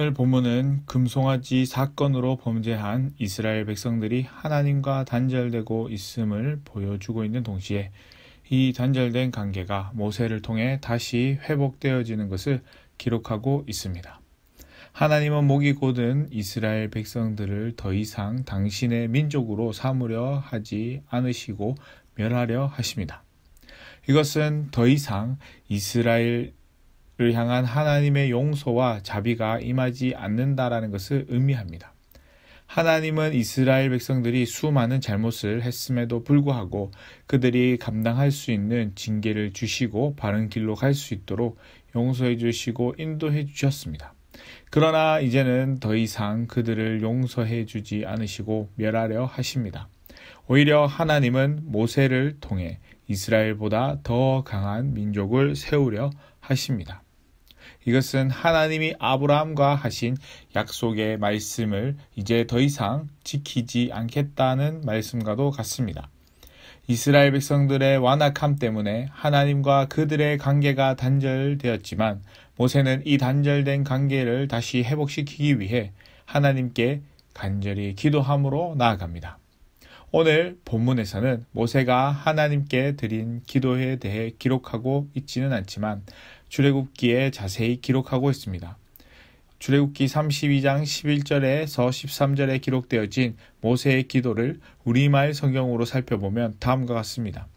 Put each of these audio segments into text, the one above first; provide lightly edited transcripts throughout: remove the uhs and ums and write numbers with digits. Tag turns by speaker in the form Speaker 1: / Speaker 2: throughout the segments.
Speaker 1: 오늘 본문은 금송아지 사건으로 범죄한 이스라엘 백성들이 하나님과 단절되고 있음을 보여주고 있는 동시에 이 단절된 관계가 모세를 통해 다시 회복되어지는 것을 기록하고 있습니다. 하나님은 목이 곧은 이스라엘 백성들을 더 이상 당신의 민족으로 삼으려 하지 않으시고 멸하려 하십니다. 이것은 더 이상 이스라엘을 향한 하나님의 용서와 자비가 임하지 않는다라는 것을 의미합니다. 하나님은 이스라엘 백성들이 수많은 잘못을 했음에도 불구하고 그들이 감당할 수 있는 징계를 주시고 바른 길로 갈 수 있도록 용서해 주시고 인도해 주셨습니다. 그러나 이제는 더 이상 그들을 용서해 주지 않으시고 멸하려 하십니다. 오히려 하나님은 모세를 통해 이스라엘보다 더 강한 민족을 세우려 하십니다. 이것은 하나님이 아브라함과 하신 약속의 말씀을 이제 더 이상 지키지 않겠다는 말씀과도 같습니다. 이스라엘 백성들의 완악함 때문에 하나님과 그들의 관계가 단절되었지만 모세는 이 단절된 관계를 다시 회복시키기 위해 하나님께 간절히 기도함으로 나아갑니다. 오늘 본문에서는 모세가 하나님께 드린 기도에 대해 기록하고 있지는 않지만 출애굽기에 자세히 기록하고 있습니다. 출애굽기 32장 11절에서 13절에 기록되어진 모세의 기도를 우리말 성경으로 살펴보면 다음과 같습니다.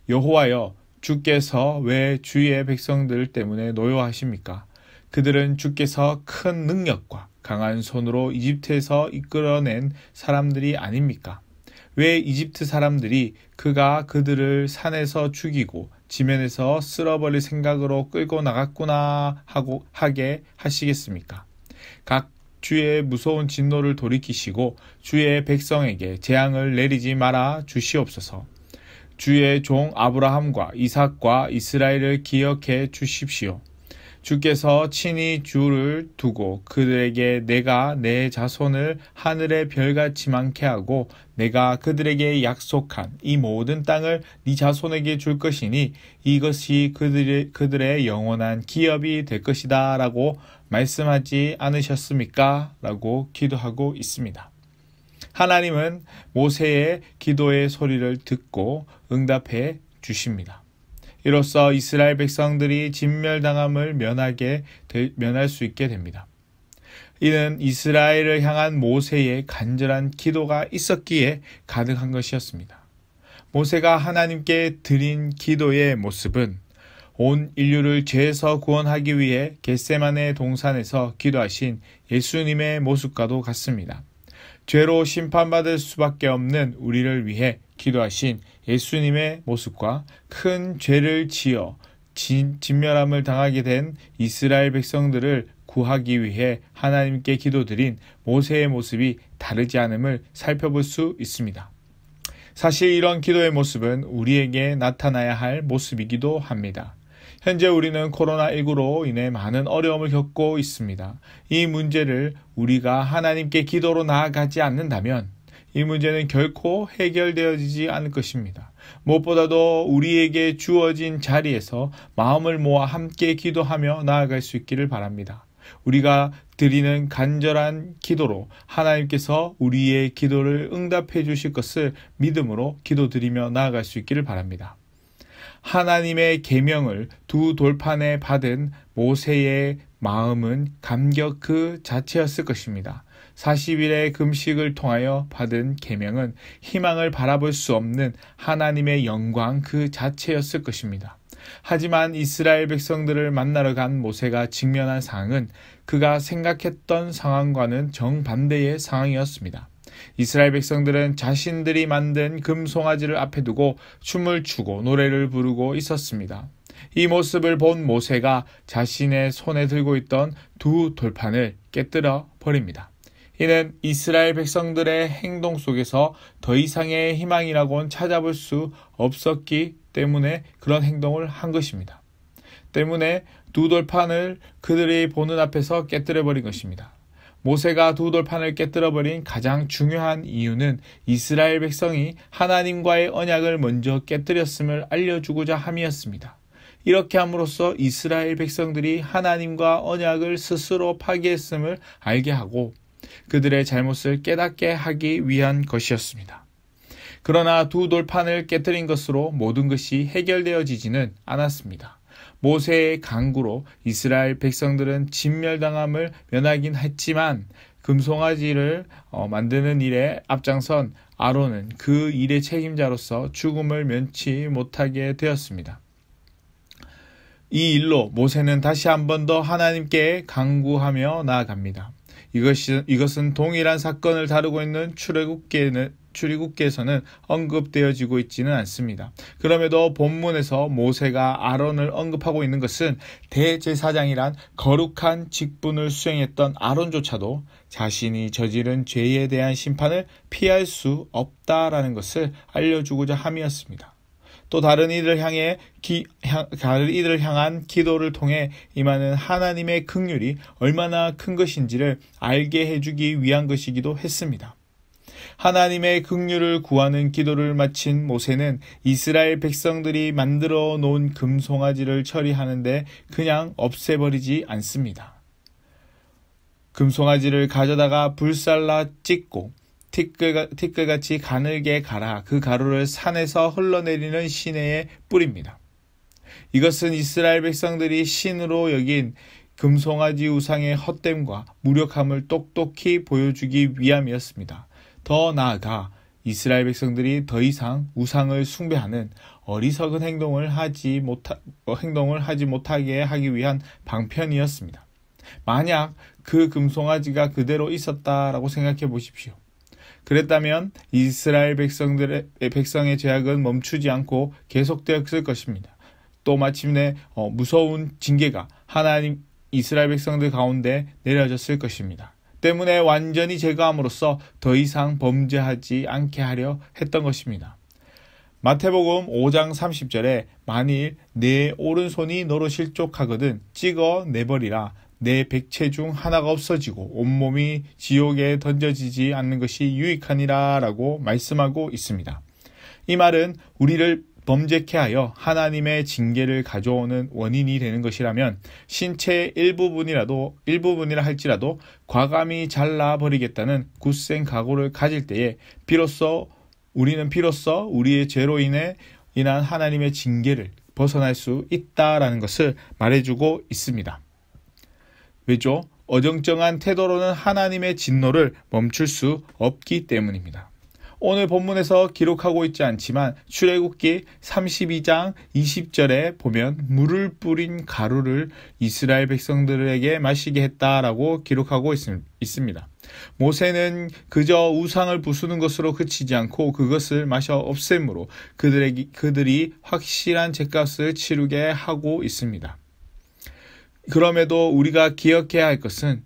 Speaker 1: 여호와여, 주께서 왜 주의 백성들 때문에 노여하십니까? 그들은 주께서 큰 능력과 강한 손으로 이집트에서 이끌어낸 사람들이 아닙니까? 왜 이집트 사람들이 그가 그들을 산에서 죽이고 지면에서 쓸어버릴 생각으로 끌고 나갔구나 하게 하시겠습니까? 각 주의 무서운 진노를 돌이키시고 주의 백성에게 재앙을 내리지 말아 주시옵소서. 주의 종 아브라함과 이삭과 이스라엘을 기억해 주십시오. 주께서 친히 주를 두고 그들에게 내가 내 자손을 하늘의 별같이 많게 하고 내가 그들에게 약속한 이 모든 땅을 네 자손에게 줄 것이니 이것이 그들의 영원한 기업이 될 것이다 라고 말씀하지 않으셨습니까? 라고 기도하고 있습니다. 하나님은 모세의 기도의 소리를 듣고 응답해 주십니다. 이로써 이스라엘 백성들이 진멸당함을 면할 수 있게 됩니다. 이는 이스라엘을 향한 모세의 간절한 기도가 있었기에 가능한 것이었습니다. 모세가 하나님께 드린 기도의 모습은 온 인류를 죄에서 구원하기 위해 겟세마네 동산에서 기도하신 예수님의 모습과도 같습니다. 죄로 심판받을 수밖에 없는 우리를 위해 기도하신 예수님의 모습과 큰 죄를 지어 진멸함을 당하게 된 이스라엘 백성들을 구하기 위해 하나님께 기도드린 모세의 모습이 다르지 않음을 살펴볼 수 있습니다. 사실 이런 기도의 모습은 우리에게 나타나야 할 모습이기도 합니다. 현재 우리는 코로나19로 인해 많은 어려움을 겪고 있습니다. 이 문제를 우리가 하나님께 기도로 나아가지 않는다면 이 문제는 결코 해결되어지지 않을 것입니다. 무엇보다도 우리에게 주어진 자리에서 마음을 모아 함께 기도하며 나아갈 수 있기를 바랍니다. 우리가 드리는 간절한 기도로 하나님께서 우리의 기도를 응답해 주실 것을 믿음으로 기도드리며 나아갈 수 있기를 바랍니다. 하나님의 계명을 두 돌판에 받은 모세의 마음은 감격 그 자체였을 것입니다. 40일의 금식을 통하여 받은 계명은 희망을 바라볼 수 없는 하나님의 영광 그 자체였을 것입니다. 하지만 이스라엘 백성들을 만나러 간 모세가 직면한 상황은 그가 생각했던 상황과는 정반대의 상황이었습니다. 이스라엘 백성들은 자신들이 만든 금송아지를 앞에 두고 춤을 추고 노래를 부르고 있었습니다. 이 모습을 본 모세가 자신의 손에 들고 있던 두 돌판을 깨뜨려 버립니다. 이는 이스라엘 백성들의 행동 속에서 더 이상의 희망이라고는 찾아볼 수 없었기 때문에 그런 행동을 한 것입니다. 때문에 두 돌판을 그들이 보는 앞에서 깨뜨려 버린 것입니다. 모세가 두 돌판을 깨뜨려버린 가장 중요한 이유는 이스라엘 백성이 하나님과의 언약을 먼저 깨뜨렸음을 알려주고자 함이었습니다. 이렇게 함으로써 이스라엘 백성들이 하나님과 언약을 스스로 파기했음을 알게 하고 그들의 잘못을 깨닫게 하기 위한 것이었습니다. 그러나 두 돌판을 깨뜨린 것으로 모든 것이 해결되어지지는 않았습니다. 모세의 강구로 이스라엘 백성들은 진멸당함을 면하긴 했지만 금송아지를 만드는 일에 앞장선 아론은 그 일의 책임자로서 죽음을 면치 못하게 되었습니다. 이 일로 모세는 다시 한 번 더 하나님께 간구하며 나아갑니다. 이것은 동일한 사건을 다루고 있는 출애굽기에서는 언급되어지고 있지는 않습니다. 그럼에도 본문에서 모세가 아론을 언급하고 있는 것은 대제사장이란 거룩한 직분을 수행했던 아론조차도 자신이 저지른 죄에 대한 심판을 피할 수 없다라는 것을 알려주고자 함이었습니다. 또 다른 이들을 향한 기도를 통해 임하는 하나님의 긍휼이 얼마나 큰 것인지를 알게 해주기 위한 것이기도 했습니다. 하나님의 긍휼을 구하는 기도를 마친 모세는 이스라엘 백성들이 만들어 놓은 금송아지를 처리하는데 그냥 없애버리지 않습니다. 금송아지를 가져다가 불살라 찢고 티끌같이 가늘게 갈아 그 가루를 산에서 흘러내리는 시내에 뿌립니다. 이것은 이스라엘 백성들이 신으로 여긴 금송아지 우상의 헛됨과 무력함을 똑똑히 보여주기 위함이었습니다. 더 나아가 이스라엘 백성들이 더 이상 우상을 숭배하는 어리석은 행동을 하지 못하게 하기 위한 방편이었습니다. 만약 그 금송아지가 그대로 있었다라고 생각해 보십시오. 그랬다면 이스라엘 백성의 죄악은 멈추지 않고 계속되었을 것입니다. 또 마침내 무서운 징계가 이스라엘 백성들 가운데 내려졌을 것입니다. 때문에 완전히 제거함으로써 더 이상 범죄하지 않게 하려 했던 것입니다. 마태복음 5장 30절에 만일 내 오른손이 너로 실족하거든 찍어 내버리라. 내 백체 중 하나가 없어지고 온몸이 지옥에 던져지지 않는 것이 유익하니라 라고 말씀하고 있습니다. 이 말은 우리를 범죄케 하여 하나님의 징계를 가져오는 원인이 되는 것이라면 신체의 일부분이라 할지라도 과감히 잘라버리겠다는 굳센 각오를 가질 때에 우리는 비로소 우리의 죄로 인한 하나님의 징계를 벗어날 수 있다라는 것을 말해주고 있습니다. 왜죠? 어정쩡한 태도로는 하나님의 진노를 멈출 수 없기 때문입니다. 오늘 본문에서 기록하고 있지 않지만 출애굽기 32장 20절에 보면 물을 뿌린 가루를 이스라엘 백성들에게 마시게 했다라고 기록하고 있습니다. 모세는 그저 우상을 부수는 것으로 그치지 않고 그것을 마셔 없앰으로 그들이 확실한 죗값을 치르게 하고 있습니다. 그럼에도 우리가 기억해야 할 것은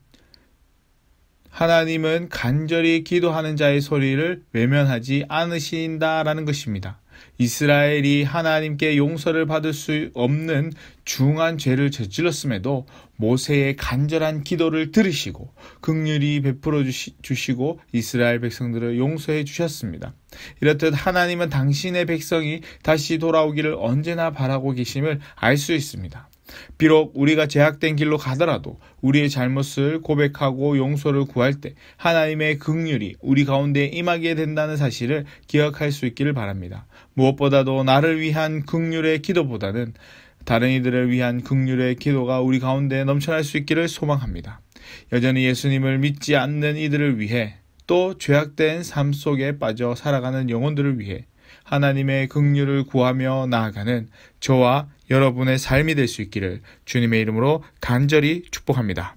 Speaker 1: 하나님은 간절히 기도하는 자의 소리를 외면하지 않으신다라는 것입니다. 이스라엘이 하나님께 용서를 받을 수 없는 중한 죄를 저질렀음에도 모세의 간절한 기도를 들으시고 긍휼히 베풀어 주시고 이스라엘 백성들을 용서해 주셨습니다. 이렇듯 하나님은 당신의 백성이 다시 돌아오기를 언제나 바라고 계심을 알 수 있습니다. 비록 우리가 제약된 길로 가더라도 우리의 잘못을 고백하고 용서를 구할 때 하나님의 긍휼이 우리 가운데 임하게 된다는 사실을 기억할 수 있기를 바랍니다. 무엇보다도 나를 위한 긍휼의 기도보다는 다른 이들을 위한 긍휼의 기도가 우리 가운데 넘쳐날 수 있기를 소망합니다. 여전히 예수님을 믿지 않는 이들을 위해 또 죄악된 삶 속에 빠져 살아가는 영혼들을 위해 하나님의 긍휼을 구하며 나아가는 저와 여러분의 삶이 될 수 있기를 주님의 이름으로 간절히 축복합니다.